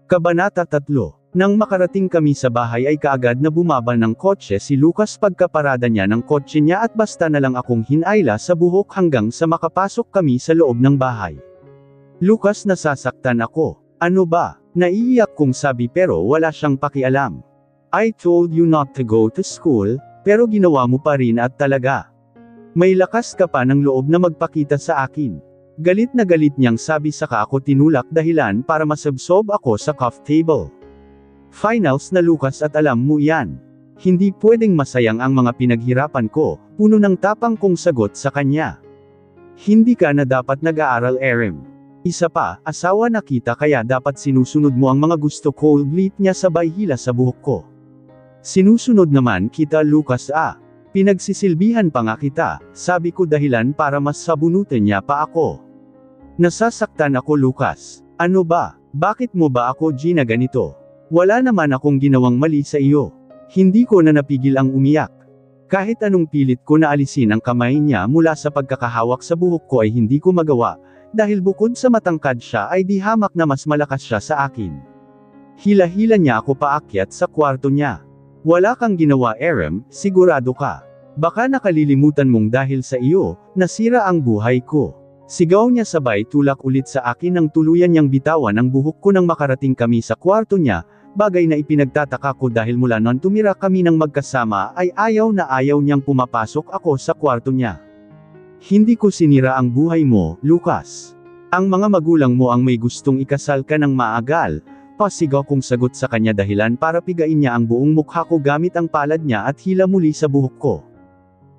Kabanata 3. Nang makarating kami sa bahay ay kaagad na bumaba ng kotse si Lucas pagkaparada niya ng kotse niya at basta na lang akong hinayla sa buhok hanggang sa makapasok kami sa loob ng bahay. Lucas, nasasaktan ako. Ano ba? Naiiyak kong sabi pero wala siyang pakialam. I told you not to go to school, pero ginawa mo pa rin at talaga. May lakas ka pa ng loob na magpakita sa akin. Galit na galit niyang sabi, saka ako tinulak dahilan para masabsob ako sa coffee table. Finals na Lucas at alam mo yan. Hindi pwedeng masayang ang mga pinaghirapan ko, puno ng tapang kong sagot sa kanya. Hindi ka na dapat nag-aaral, Erem. Isa pa, asawa na kita kaya dapat sinusunod mo ang mga gusto ko, ulit niya sabay hila sa buhok ko. Sinusunod naman kita, Lucas. Pinagsisilbihan pa nga kita, sabi ko dahilan para mas sabunutin niya pa ako. Nasasaktan ako, Lucas. Ano ba? Bakit mo ba ako ginaganito? Wala naman akong ginawang mali sa iyo. Hindi ko na napigil ang umiyak. Kahit anong pilit ko na alisin ang kamay niya mula sa pagkakahawak sa buhok ko ay hindi ko magawa, dahil bukod sa matangkad siya ay di hamak na mas malakas siya sa akin. Hila-hila niya ako paakyat sa kwarto niya. Wala kang ginawa, Erem, sigurado ka. Baka nakalilimutan mong dahil sa iyo, nasira ang buhay ko. Sigaw niya sabay tulak ulit sa akin nang tuluyan niyang bitawan ang buhok ko nang makarating kami sa kwarto niya, bagay na ipinagtataka ko dahil mula noon tumira kami ng magkasama ay ayaw na ayaw niyang pumapasok ako sa kwarto niya. Hindi ko sinira ang buhay mo, Lucas. Ang mga magulang mo ang may gustong ikasal ka ng maagal, pasigaw kong sagot sa kanya dahilan para pigain niya ang buong mukha ko gamit ang palad niya at hila muli sa buhok ko.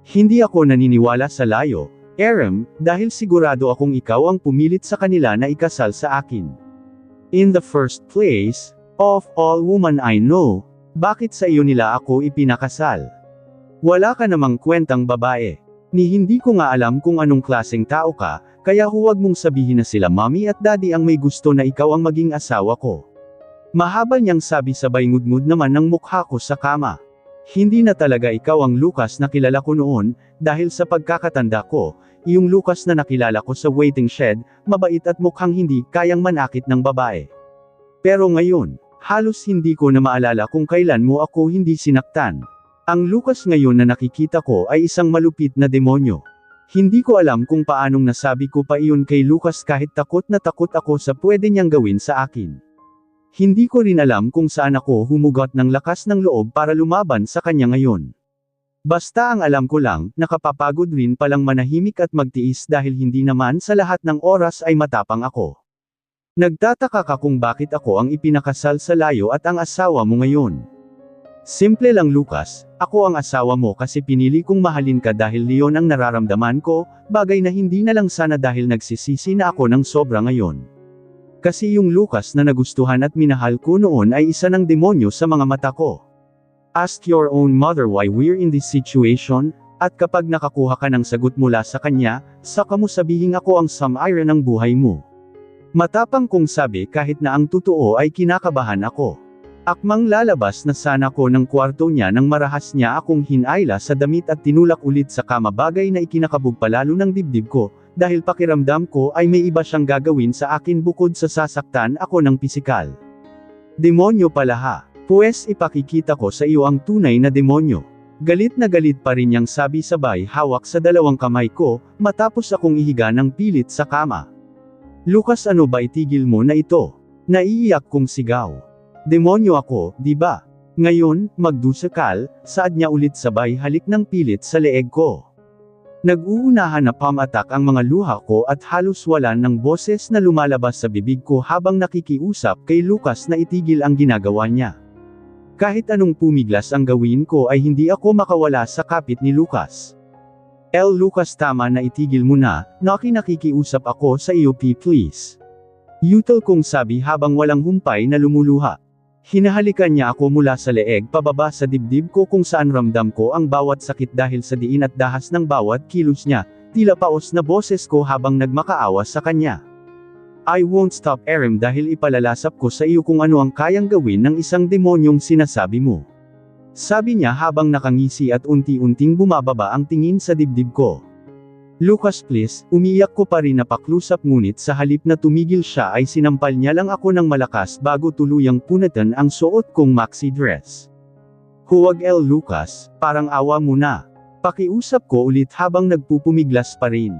Hindi ako naniniwala sa layo, Erem, dahil sigurado akong ikaw ang pumilit sa kanila na ikasal sa akin. In the first place, of all women I know, bakit sa iyo nila ako ipinakasal? Wala ka namang kwentang babae. Ni hindi ko nga alam kung anong klaseng tao ka, kaya huwag mong sabihin na sila mommy at daddy ang may gusto na ikaw ang maging asawa ko. Mahaba niyang sabi sabay ngudngud naman ng mukha ko sa kama. Hindi na talaga ikaw ang Lucas na kilala ko noon, dahil sa pagkakatanda ko, yung Lucas na nakilala ko sa waiting shed, mabait at mukhang hindi kayang manakit ng babae. Pero ngayon, halos hindi ko na maalala kung kailan mo ako hindi sinaktan. Ang Lucas ngayon na nakikita ko ay isang malupit na demonyo. Hindi ko alam kung paanong nasabi ko pa iyon kay Lucas kahit takot na takot ako sa pwede niyang gawin sa akin. Hindi ko rin alam kung saan ako humugot ng lakas ng loob para lumaban sa kanya ngayon. Basta ang alam ko lang, nakapapagod rin palang manahimik at magtiis dahil hindi naman sa lahat ng oras ay matapang ako. Nagtataka ka kung bakit ako ang ipinakasal sa layo at ang asawa mo ngayon. Simple lang, Lucas, ako ang asawa mo kasi pinili kong mahalin ka dahil liyon ang nararamdaman ko, bagay na hindi na lang sana dahil nagsisisi na ako ng sobra ngayon. Kasi yung Lucas na nagustuhan at minahal ko noon ay isa ng demonyo sa mga mata ko. Ask your own mother why we're in this situation, at kapag nakakuha ka ng sagot mula sa kanya, saka mo sabihin ako ang samira ng buhay mo. Matapang kong sabi kahit na ang totoo ay kinakabahan ako. Akmang lalabas na sana ko ng kwarto niya nang marahas niya akong hinayla sa damit at tinulak ulit sa kama, bagay na ikinakabog palalo ng dibdib ko, dahil pakiramdam ko ay may iba siyang gagawin sa akin bukod sa sasaktan ako ng pisikal. Demonyo pala ha. Pues ipakikita ko sa iyo ang tunay na demonyo. Galit na galit pa rin niyang sabi sabay hawak sa dalawang kamay ko, matapos akong ihiga ng pilit sa kama. Lucas, ano ba, itigil mo na ito? Naiiyak kong sigaw. Demonyo ako, di ba? Ngayon, magdusakal, saad niya ulit sabay halik ng pilit sa leeg ko. Nag-uunahan na pamatak ang mga luha ko at halos wala ng boses na lumalabas sa bibig ko habang nakikiusap kay Lucas na itigil ang ginagawa niya. Kahit anong pumiglas ang gawin ko ay hindi ako makawala sa kapit ni Lucas. Lucas, tama na, itigil mo na, nakikiusap ako sa iyo please. Yutal kong sabi habang walang humpay na lumuluha. Hinahalikan niya ako mula sa leeg pababa sa dibdib ko kung saan ramdam ko ang bawat sakit dahil sa diin at dahas ng bawat kilos niya, tila paos na boses ko habang nagmakaawa sa kanya. I won't stop, Erem, dahil ipalalasap ko sa iyo kung ano ang kayang gawin ng isang demonyong sinasabi mo. Sabi niya habang nakangisi at unti-unting bumababa ang tingin sa dibdib ko. Lucas please, umiyak ko pa rin na paklusap ngunit sa halip na tumigil siya ay sinampal niya lang ako ng malakas bago tuluyang punatan ang suot kong maxi dress. Huwag Lucas, parang awa mo na. Pakiusap ko ulit habang nagpupumiglas pa rin.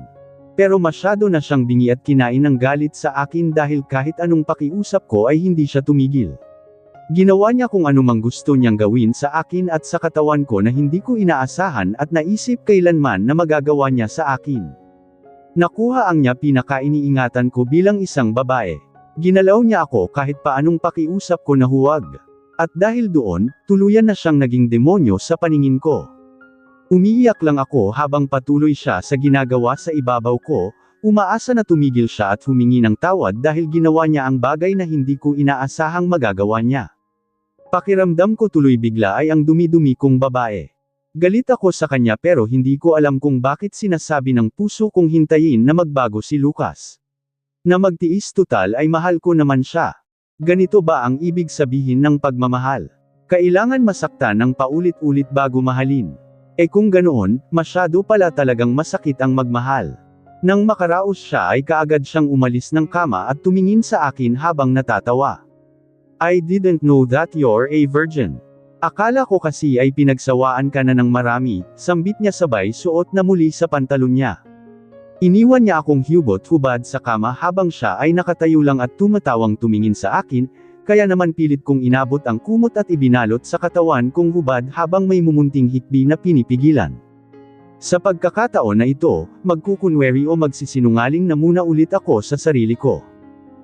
Pero masyado na siyang bingi at kinain ng galit sa akin dahil kahit anong pakiusap ko ay hindi siya tumigil. Ginawa niya kung anumang gusto niyang gawin sa akin at sa katawan ko na hindi ko inaasahan at naisip kailanman na magagawa niya sa akin. Nakuha ang niya pinakainiingatan ko bilang isang babae. Ginalaw niya ako kahit paanong pakiusap ko na huwag. At dahil doon, tuluyan na siyang naging demonyo sa paningin ko. Umiiyak lang ako habang patuloy siya sa ginagawa sa ibabaw ko, umaasa na tumigil siya at humingi ng tawad dahil ginawa niya ang bagay na hindi ko inaasahang magagawa niya. Pakiramdam ko tuloy bigla ay ang dumi-dumi kong babae. Galit ako sa kanya pero hindi ko alam kung bakit sinasabi ng puso kong hintayin na magbago si Lucas. Na magtiis total ay mahal ko naman siya. Ganito ba ang ibig sabihin ng pagmamahal? Kailangan masaktan ng paulit-ulit bago mahalin. Kung ganoon, masyado pala talagang masakit ang magmahal. Nang makaraos siya ay kaagad siyang umalis ng kama at tumingin sa akin habang natatawa. I didn't know that you're a virgin. Akala ko kasi ay pinagsawaan ka na ng marami, sambit niya sabay suot na muli sa pantalon niya. Iniwan niya akong hubot-hubad sa kama habang siya ay nakatayo lang at tumatawang tumingin sa akin, kaya naman pilit kong inabot ang kumot at ibinalot sa katawan kong hubad habang may mumunting hikbi na pinipigilan. Sa pagkakataon na ito, magkukunwari o magsisinungaling na muna ulit ako sa sarili ko.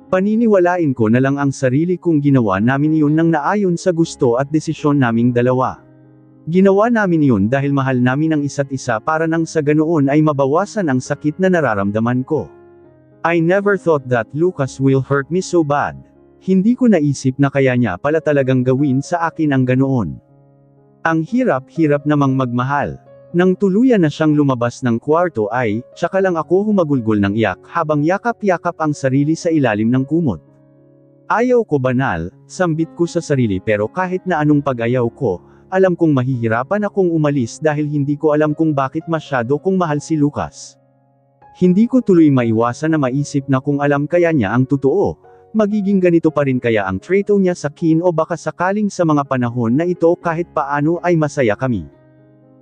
Paniniwalain ko na lang ang sarili kong ginawa namin iyon nang naayon sa gusto at desisyon naming dalawa. Ginawa namin iyon dahil mahal namin ang isa't isa para nang sa ganoon ay mabawasan ang sakit na nararamdaman ko. I never thought that Lucas will hurt me so bad. Hindi ko naisip na kaya niya pala talagang gawin sa akin ang ganoon. Ang hirap-hirap namang magmahal. Nang tuluyan na siyang lumabas ng kwarto ay, tsaka lang ako humagulgol ng iyak habang yakap-yakap ang sarili sa ilalim ng kumot. Ayaw ko banal, sambit ko sa sarili pero kahit na anong pag-ayaw ko, alam kong mahihirapan akong umalis dahil hindi ko alam kung bakit masyado kong mahal si Lucas. Hindi ko tuloy maiwasan na maisip na kung alam kaya niya ang totoo, magiging ganito pa rin kaya ang trato niya sa akin o baka sakaling sa mga panahon na ito kahit paano ay masaya kami.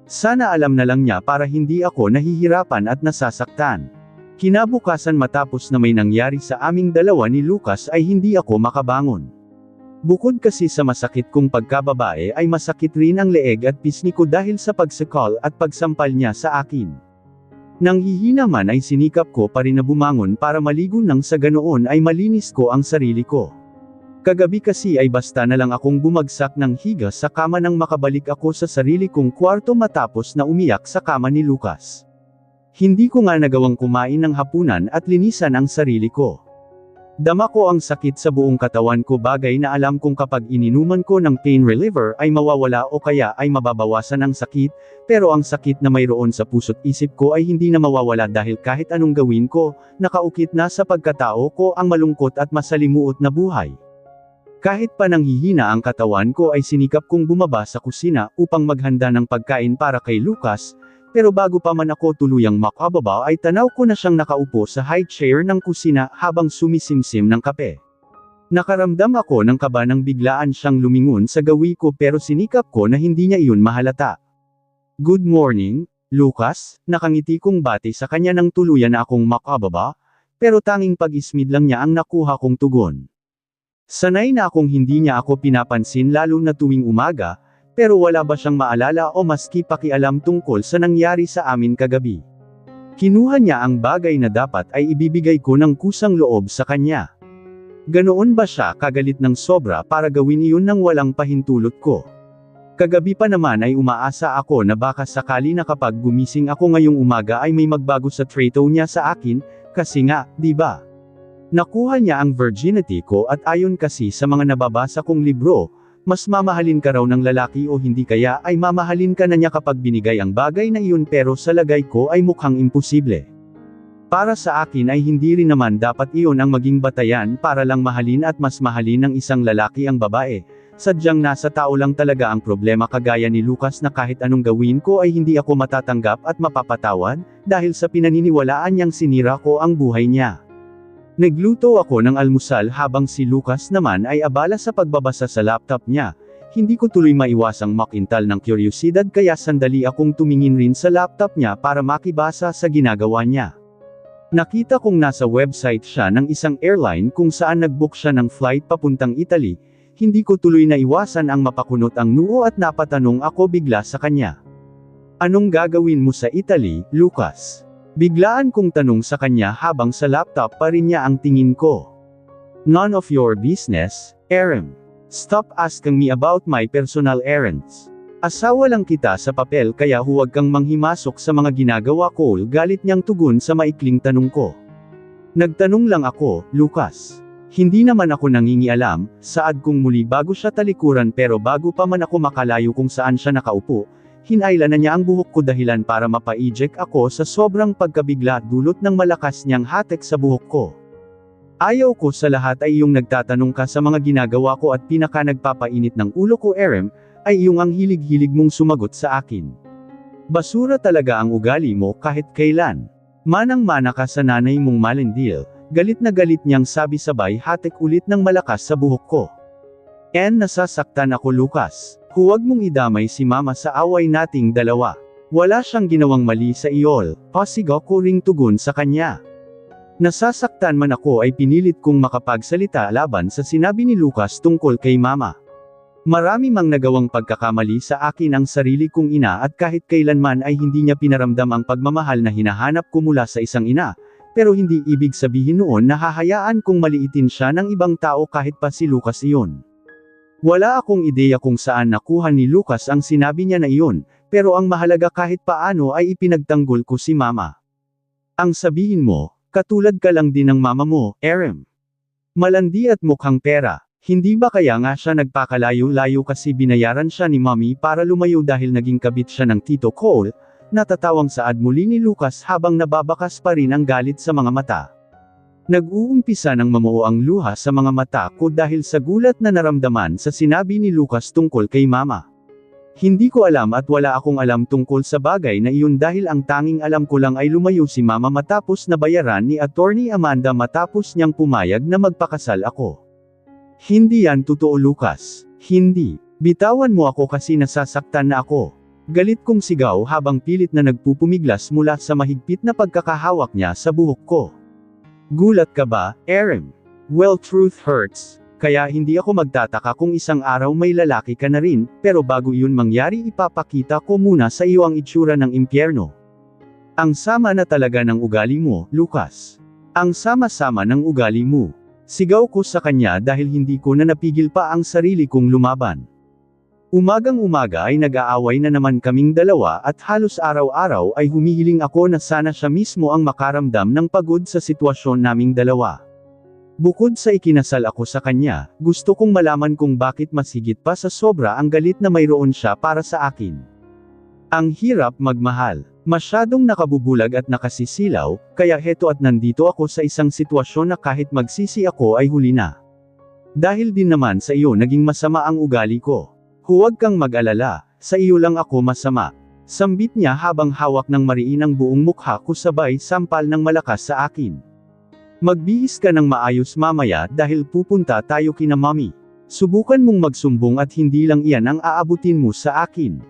Sana alam na lang niya para hindi ako nahihirapan at nasasaktan. Kinabukasan matapos na may nangyari sa aming dalawa ni Lucas ay hindi ako makabangon. Bukod kasi sa masakit kong pagkababae ay masakit rin ang leeg at pisngi ko dahil sa pagsakal at pagsampal niya sa akin. Nang hihina man ay sinikap ko pa rin na bumangon para maligo nang sa ganoon ay malinis ko ang sarili ko. Kagabi kasi ay basta na lang akong bumagsak ng higa sa kama nang makabalik ako sa sarili kong kwarto matapos na umiyak sa kama ni Lucas. Hindi ko nga nagawang kumain ng hapunan at linisan ang sarili ko. Dama ko ang sakit sa buong katawan ko bagay na alam kong kapag ininuman ko ng pain reliever ay mawawala o kaya ay mababawasan ang sakit, pero ang sakit na mayroon sa puso't isip ko ay hindi na mawawala dahil kahit anong gawin ko, nakaukit na sa pagkatao ko ang malungkot at masalimuot na buhay. Kahit pa nanghihina ang katawan ko ay sinikap kong bumaba sa kusina upang maghanda ng pagkain para kay Lucas, pero bago pa man ako tuluyang makababa ay tanaw ko na siyang nakaupo sa high chair ng kusina habang sumisimsim ng kape. Nakaramdam ako ng kaba nang biglaan siyang lumingon sa gawi ko pero sinikap ko na hindi niya iyon mahalata. Good morning, Lucas, nakangiti kong bati sa kanya nang tuluyan na akong makababa, pero tanging pag-ismid lang niya ang nakuha kong tugon. Sanay na akong hindi niya ako pinapansin lalo na tuwing umaga, pero wala ba siyang maalala o maski pakialam tungkol sa nangyari sa amin kagabi. Kinuha niya ang bagay na dapat ay ibibigay ko ng kusang loob sa kanya. Ganoon ba siya kagalit ng sobra para gawin iyon nang walang pahintulot ko? Kagabi pa naman ay umaasa ako na baka sakali na kapag gumising ako ngayong umaga ay may magbago sa trato niya sa akin, kasi nga, di ba? Nakuha niya ang virginity ko at ayon kasi sa mga nababasa kong libro, mas mamahalin ka raw ng lalaki o hindi kaya ay mamahalin ka na niya kapag binigay ang bagay na iyon pero sa lagay ko ay mukhang imposible. Para sa akin ay hindi rin naman dapat iyon ang maging batayan para lang mahalin at mas mahalin ng isang lalaki ang babae, sadyang nasa tao lang talaga ang problema kagaya ni Lucas na kahit anong gawin ko ay hindi ako matatanggap at mapapatawad, dahil sa pinaniniwalaan niyang sinira ko ang buhay niya. Nagluto ako ng almusal habang si Lucas naman ay abala sa pagbabasa sa laptop niya. Hindi ko tuloy maiwasang makintal ng kuryosidad kaya sandali akong tumingin rin sa laptop niya para makibasa sa ginagawa niya. Nakita kong nasa website siya ng isang airline kung saan nag-book siya ng flight papuntang Italy. Hindi ko tuloy na iwasan ang mapakunot ang noo at napatanong ako bigla sa kanya. Anong gagawin mo sa Italy, Lucas? Biglaan kong tanong sa kanya habang sa laptop pa rin niya ang tingin ko. None of your business, Aaron. Stop asking me about my personal errands. Asawa lang kita sa papel kaya huwag kang manghimasok sa mga ginagawa ko, galit niyang tugon sa maikling tanong ko. Nagtanong lang ako, Lucas. Hindi naman ako nangingialam, saad kong muli bago siya talikuran pero bago pa man ako makalayo kung saan siya nakaupo, hinayla na niya ang buhok ko dahilan para mapa-eject ako sa sobrang pagkabigla dulot ng malakas niyang hatek sa buhok ko. Ayaw ko sa lahat ay iyong nagtatanong ka sa mga ginagawa ko at pinaka nagpapainit ng ulo ko Aaron, ay iyong ang hilig-hilig mong sumagot sa akin. Basura talaga ang ugali mo kahit kailan. Manang-mana ka sa nanay mong malindil, galit na galit niyang sabi sabay hatek ulit ng malakas sa buhok ko. Nasasaktan ako Lucas. Huwag mong idamay si mama sa away nating dalawa. Wala siyang ginawang mali sa iyol, pasigaw ko ring tugon sa kanya. Nasasaktan man ako ay pinilit kong makapagsalita laban sa sinabi ni Lucas tungkol kay mama. Marami mang nagawang pagkakamali sa akin ang sarili kong ina at kahit kailanman ay hindi niya pinaramdam ang pagmamahal na hinahanap ko mula sa isang ina, pero hindi ibig sabihin noon na hahayaan kong maliitin siya ng ibang tao kahit pa si Lucas iyon. Wala akong ideya kung saan nakuha ni Lucas ang sinabi niya na iyon, pero ang mahalaga kahit paano ay ipinagtanggol ko si mama. Ang sabihin mo, katulad ka lang din ng mama mo, Aaron. Malandi at mukhang pera, hindi ba kaya nga siya nagpakalayo-layo kasi binayaran siya ni mommy para lumayo dahil naging kabit siya ng Tito Cole? Natatawang saad muli ni Lucas habang nababakas pa rin ang galit sa mga mata. Nag-uumpisa ng mamuo ang luha sa mga mata ko dahil sa gulat na naramdaman sa sinabi ni Lucas tungkol kay mama. Hindi ko alam at wala akong alam tungkol sa bagay na iyon dahil ang tanging alam ko lang ay lumayo si mama matapos na bayaran ni Attorney Amanda matapos niyang pumayag na magpakasal ako. Hindi yan totoo Lucas. Hindi. Bitawan mo ako kasi nasasaktan na ako. Galit kong sigaw habang pilit na nagpupumiglas mula sa mahigpit na pagkakahawak niya sa buhok ko. Gulat ka ba, Aaron? Well, truth hurts. Kaya hindi ako magtataka kung isang araw may lalaki ka na rin, pero bago yun mangyari ipapakita ko muna sa iyo ang itsura ng impyerno. Ang sama na talaga ng ugali mo, Lucas. Ang sama-sama ng ugali mo. Sigaw ko sa kanya dahil hindi ko na napigil pa ang sarili kong lumaban. Umagang-umaga ay nag-aaway na naman kaming dalawa at halos araw-araw ay humihiling ako na sana siya mismo ang makaramdam ng pagod sa sitwasyon naming dalawa. Bukod sa ikinasal ako sa kanya, gusto kong malaman kung bakit mas higit pa sa sobra ang galit na mayroon siya para sa akin. Ang hirap magmahal. Masyadong nakabubulag at nakasisilaw, kaya heto at nandito ako sa isang sitwasyon na kahit magsisi ako ay huli na. Dahil din naman sa iyo naging masama ang ugali ko. Huwag kang mag-alala, sa iyo lang ako masama. Sambit niya habang hawak ng mariin ang buong mukha ko sabay sampal ng malakas sa akin. Magbihis ka ng maayos mamaya dahil pupunta tayo kina mommy. Subukan mong magsumbong at hindi lang iyan ang aabutin mo sa akin.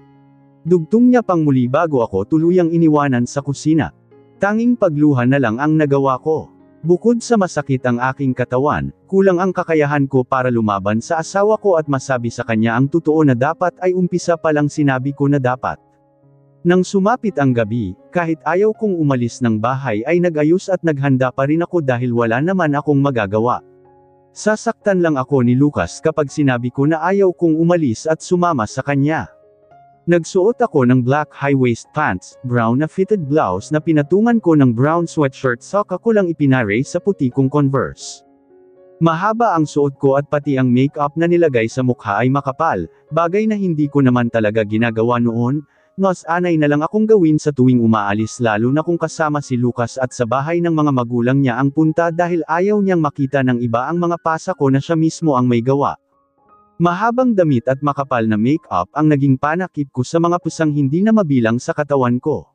Dugtong niya pang muli bago ako tuluyang iniwanan sa kusina. Tanging pagluha na lang ang nagawa ko. Bukod sa masakit ang aking katawan, kulang ang kakayahan ko para lumaban sa asawa ko at masabi sa kanya ang totoo na dapat ay umpisa pa lang sinabi ko na dapat. Nang sumapit ang gabi, kahit ayaw kong umalis ng bahay ay nag-ayos at naghanda pa rin ako dahil wala naman akong magagawa. Sasaktan lang ako ni Lucas kapag sinabi ko na ayaw kong umalis at sumama sa kanya. Nagsuot ako ng black high-waist pants, brown na fitted blouse na pinatungan ko ng brown sweatshirt saka ko lang ipinare sa puti kong Converse. Mahaba ang suot ko at pati ang makeup na nilagay sa mukha ay makapal, bagay na hindi ko naman talaga ginagawa noon, mas anay na lang akong gawin sa tuwing umaalis lalo na kung kasama si Lucas at sa bahay ng mga magulang niya ang punta dahil ayaw niyang makita ng iba ang mga pasa ko na siya mismo ang may gawa. Mahabang damit at makapal na make-up ang naging panakip ko sa mga pusang hindi na mabilang sa katawan ko.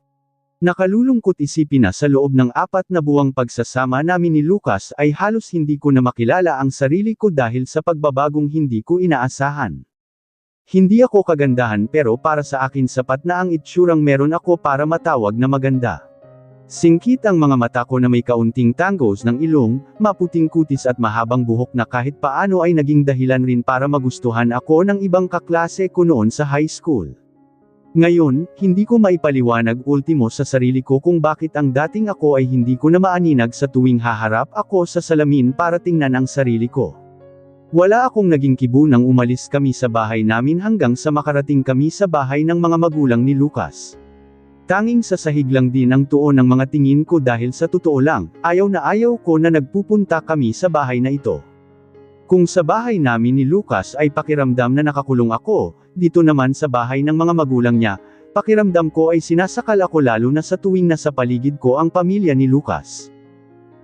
Nakalulungkot isipin na sa loob ng 4 na buwang pagsasama namin ni Lucas ay halos hindi ko na makilala ang sarili ko dahil sa pagbabagong hindi ko inaasahan. Hindi ako kagandahan pero para sa akin sapat na ang itsurang meron ako para matawag na maganda. Singkit ang mga mata ko na may kaunting tanggos ng ilong, maputing kutis at mahabang buhok na kahit paano ay naging dahilan rin para magustuhan ako ng ibang kaklase ko noon sa high school. Ngayon, hindi ko maipaliwanag ultimo sa sarili ko kung bakit ang dating ako ay hindi ko na maaninag sa tuwing haharap ako sa salamin para tingnan ang sarili ko. Wala akong naging kibo nang umalis kami sa bahay namin hanggang sa makarating kami sa bahay ng mga magulang ni Lucas. Tanging sa sahig lang din ang tuon ng mga tingin ko dahil sa totoo lang, ayaw na ayaw ko na nagpupunta kami sa bahay na ito. Kung sa bahay namin ni Lucas ay pakiramdam na nakakulong ako, dito naman sa bahay ng mga magulang niya, pakiramdam ko ay sinasakal ako lalo na sa tuwing nasa paligid ko ang pamilya ni Lucas.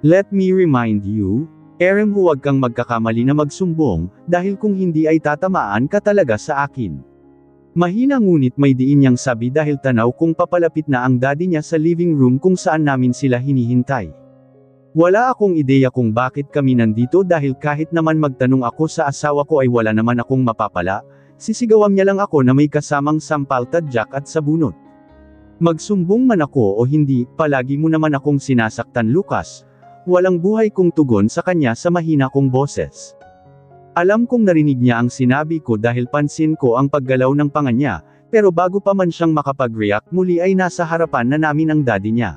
Let me remind you, Erem, huwag kang magkakamali na magsumbong, dahil kung hindi ay tatamaan ka talaga sa akin. Mahina ngunit may diin niyang sabi dahil tanaw kung papalapit na ang daddy niya sa living room kung saan namin sila hinihintay. Wala akong ideya kung bakit kami nandito dahil kahit naman magtanong ako sa asawa ko ay wala naman akong mapapala, sisigawan niya lang ako na may kasamang sampal, tadyak at sabunot. Magsumbong man ako o hindi, palagi mo naman akong sinasaktan, Lucas. Walang buhay kong tugon sa kanya sa mahina kong boses. Alam kong narinig niya ang sinabi ko dahil pansin ko ang paggalaw ng panga niya, pero bago pa man siyang makapag-react muli ay nasa harapan na namin ang daddy niya.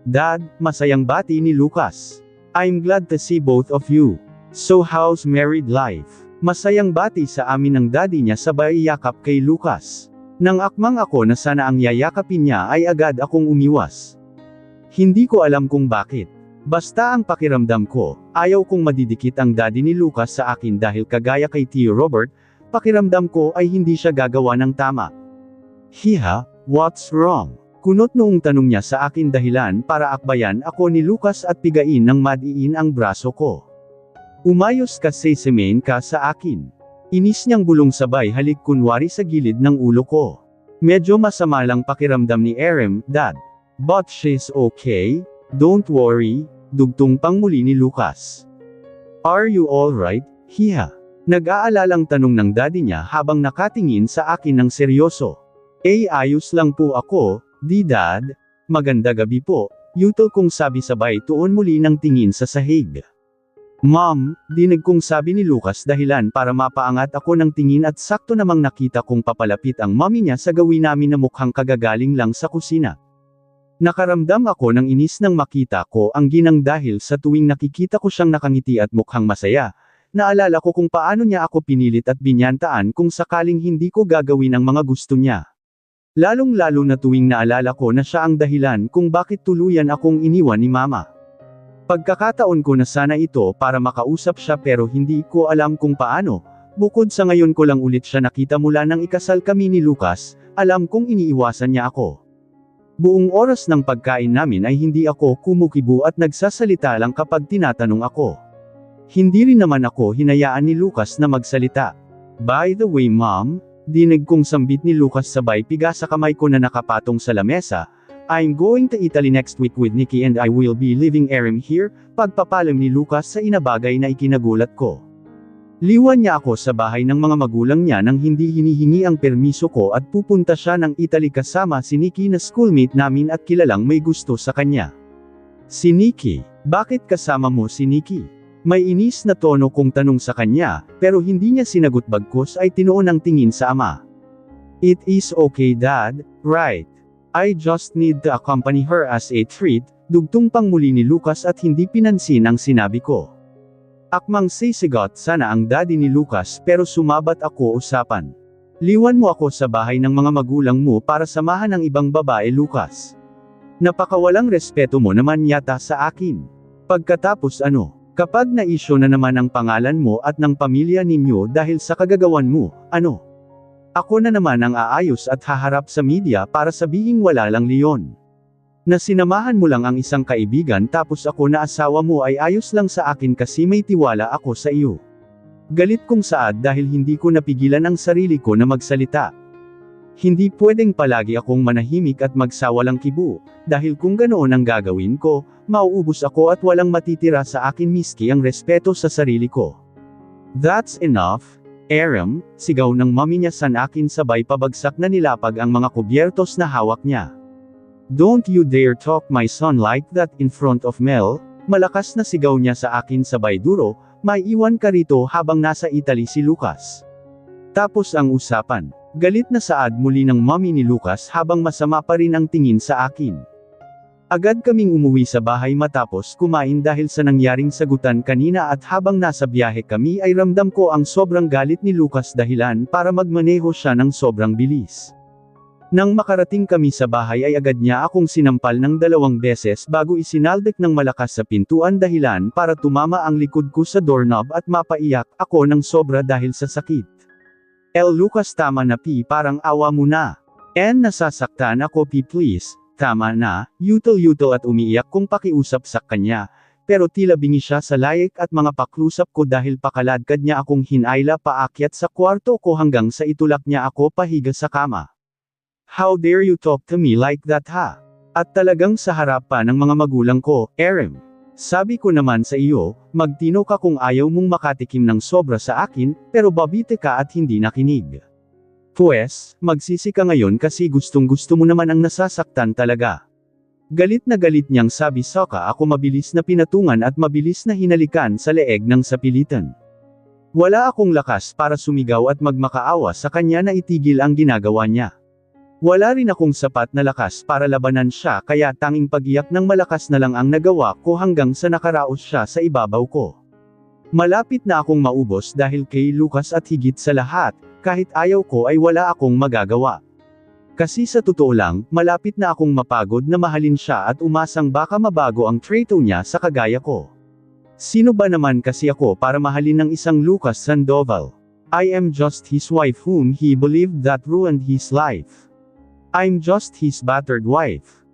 Dad, masayang bati ni Lucas. I'm glad to see both of you. So how's married life? Masayang bati sa amin ng daddy niya sabay yakap kay Lucas. Nang akmang ako na sana ang yayakapin niya ay agad akong umiwas. Hindi ko alam kung bakit. Basta ang pakiramdam ko, ayaw kong madidikit ang daddy ni Lucas sa akin dahil kagaya kay Tio Robert, pakiramdam ko ay hindi siya gagawa ng tama. Hiha, what's wrong? Kunot noong tanong niya sa akin dahilan para akbayan ako ni Lucas at pigain ng madiin ang braso ko. Umayos ka, sesemen ka sa akin. Inis niyang bulong sabay halik kunwari sa gilid ng ulo ko. Medyo masama lang pakiramdam ni Erem, Dad. But she's okay, don't worry. Dugtong pang muli ni Lucas. Are you alright, hiha? Nag-aalalang tanong ng daddy niya habang nakatingin sa akin ng seryoso. Ayos lang po ako, di dad. Maganda gabi po, yuto kong sabi sabay tuon muli ng tingin sa sahig. Mom, dinig kong sabi ni Lucas dahilan para mapaangat ako ng tingin at sakto namang nakita kong papalapit ang mommy niya sa gawin namin na mukhang kagagaling lang sa kusina. Nakaramdam ako ng inis nang makita ko ang ginang dahil sa tuwing nakikita ko siyang nakangiti at mukhang masaya, naalala ko kung paano niya ako pinilit at binyantaan kung sakaling hindi ko gagawin ang mga gusto niya. Lalong-lalo na tuwing naalala ko na siya ang dahilan kung bakit tuluyan akong iniwan ni Mama. Pagkakataon ko na sana ito para makausap siya pero hindi ko alam kung paano, bukod sa ngayon ko lang ulit siya nakita mula nang ikasal kami ni Lucas, alam kong iniiwasan niya ako. Buong oras ng pagkain namin ay hindi ako kumukibo at nagsasalita lang kapag tinatanong ako. Hindi rin naman ako hinayaan ni Lucas na magsalita. By the way, Mom, dinig kong sambit ni Lucas sabay piga sa kamay ko na nakapatong sa lamesa. I'm going to Italy next week with Nikki and I will be leaving Erem here, pagpapalam ni Lucas sa inabagay na ikinagulat ko. Liwan niya ako sa bahay ng mga magulang niya nang hindi hinihingi ang permiso ko at pupunta siya ng Italy kasama si Nikki na schoolmate namin at kilalang may gusto sa kanya. Si Nikki, bakit kasama mo si Nikki? May inis na tono kong tanong sa kanya, pero hindi niya sinagot bagkus ay tinuon ang tingin sa ama. It is okay, Dad, right? I just need to accompany her as a treat, dugtong pang muli ni Lucas at hindi pinansin ang sinabi ko. Akmang sisigot sana ang daddy ni Lucas pero sumabat ako usapan. Liwan mo ako sa bahay ng mga magulang mo para samahan ang ibang babae, Lucas. Napakawalang respeto mo naman yata sa akin. Pagkatapos ano, kapag na-issue na naman ang pangalan mo at ng pamilya ninyo dahil sa kagagawan mo, ano? Ako na naman ang aayos at haharap sa media para sabihing wala lang Leon. Na sinamahan mo lang ang isang kaibigan tapos ako na asawa mo ay ayos lang sa akin kasi may tiwala ako sa iyo. Galit kong saad dahil hindi ko napigilan ang sarili ko na magsalita. Hindi pwedeng palagi akong manahimik at magsawalang kibo, dahil kung ganoon ang gagawin ko, mauubos ako at walang matitira sa akin miski ang respeto sa sarili ko. That's enough, Aram, sigaw ng mami niya sa akin sabay pabagsak na nilapag ang mga kubyertos na hawak niya. Don't you dare talk my son like that in front of Mel, malakas na sigaw niya sa akin sabay duro, may iwan ka rito habang nasa Italy si Lucas. Tapos ang usapan. Galit na saad muli ng mami ni Lucas habang masama pa rin ang tingin sa akin. Agad kaming umuwi sa bahay matapos kumain dahil sa nangyaring sagutan kanina at habang nasa biyahe kami ay ramdam ko ang sobrang galit ni Lucas dahilan para magmaneho siya ng sobrang bilis. Nang makarating kami sa bahay ay agad niya akong sinampal ng 2 beses bago isinaldik ng malakas sa pintuan dahilan para tumama ang likod ko sa doorknob at mapaiyak ako ng sobra dahil sa sakit. Lucas tama na P parang awa mo na. Nasasaktan ako P please, tama na, yutal-yutal at umiiyak kong pakiusap sa kanya, pero tila bingi siya sa layik at mga paklusap ko dahil pakaladkad niya akong hinayla paakyat sa kwarto ko hanggang sa itulak niya ako pahiga sa kama. How dare you talk to me like that ha? At talagang sa harap pa ng mga magulang ko, Aram. Sabi ko naman sa iyo, magtino ka kung ayaw mong makatikim ng sobra sa akin, pero babite ka at hindi nakinig. Pues, magsisi ka ngayon kasi gustong-gusto mo naman ang nasasaktan talaga. Galit na galit niyang sabi saka ako mabilis na pinatungan at mabilis na hinalikan sa leeg ng sapilitan. Wala akong lakas para sumigaw at magmakaawa sa kanya na itigil ang ginagawa niya. Wala rin akong sapat na lakas para labanan siya kaya tanging pag-iyak ng malakas na lang ang nagawa ko hanggang sa nakaraos siya sa ibabaw ko. Malapit na akong maubos dahil kay Lucas at higit sa lahat, kahit ayaw ko ay wala akong magagawa. Kasi sa totoo lang, malapit na akong mapagod na mahalin siya at umasang baka mabago ang trato niya sa kagaya ko. Sino ba naman kasi ako para mahalin ng isang Lucas Sandoval? I am just his wife whom he believed that ruined his life. I'm just his battered wife.